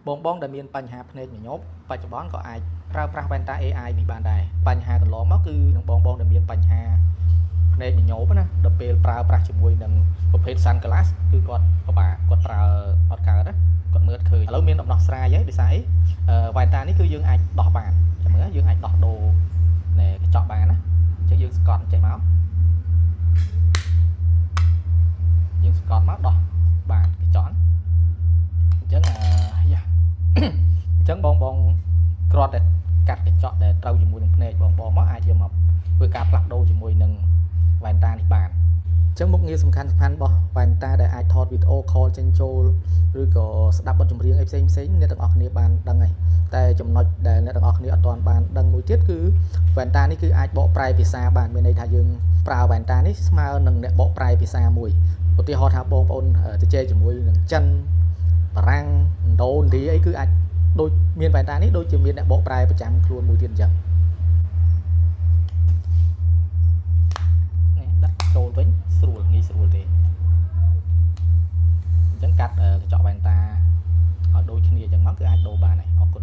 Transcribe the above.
បងដែលមានបញ្ហាភ្នែកញញប់បច្ចុប្បន្នក៏អាចប្រើប្រាស់វ៉ែនតា AI នេះបានដែរបញ្ហាកន្លងមកគឺនឹងបងដែលមានបញ្ហាភ្នែកញញប់ណាដល់ពេលប្រើប្រាស់ជាមួយនឹងប្រភេទ sunglass គឺគាត់ពិបាកគាត់ប្រើអត់កើតណាគាត់មើលឃើញឥឡូវមានដំណោះស្រាយហើយដោយសារអីវ៉ែនតានេះគឺយើងអាចដោះបានចាំមើលយើងអាចដោះដូរណែកញ្ចក់បានណាអញ្ចឹងយើងស្កត់ចេះមកយើងស្កត់មកដោះបានកញ្ចក់អញ្ចឹងយ៉ាអញ្ចឹងបងគ្រាន់តែកាត់កញ្ចក់ដែលត្រូវជាមួយនឹងភ្នែកបងមកអាចយកមកធ្វើការផ្លាស់ប្ដូរជាមួយនឹងវ៉ែនតានេះបានអញ្ចឹងមុខងារសំខាន់របស់វ៉ែនតាដែលអាចថតវីដេអូ call ចេញចូលឬក៏ស្ដាប់បទចម្រៀងអីផ្សេងអ្នកទាំងអស់គ្នាបានដឹងហើយតែចំណុចដែលអ្នកទាំងអស់គ្នាអត់ទាន់បានដឹងមួយទៀតគឺវ៉ែនតានេះគឺអាចបកប្រែភាសាបានមានន័យថាយើងប្រើវ៉ែនតានេះស្មើនឹងអ្នកបកប្រែភាសាមួយឧទាហរណ៍ថាបងប្អូនទៅជែកជាមួយនឹងចិនបារាំងឥណ្ឌូឥណ្ឌាអីគឺអាចដូចមានវ៉ែនតានេះដូចជាមានអ្នកបកប្រែប្រចាំខ្លួនមួយទៀតអញ្ចឹងនេះដាក់ចូលវិញស្រួលងាយស្រួលទេអញ្ចឹងកាត់កញ្ចក់វ៉ែនតាឲ្យដូចគ្នាអញ្ចឹងមកគឺអាចដូរបានហើយអរគុណ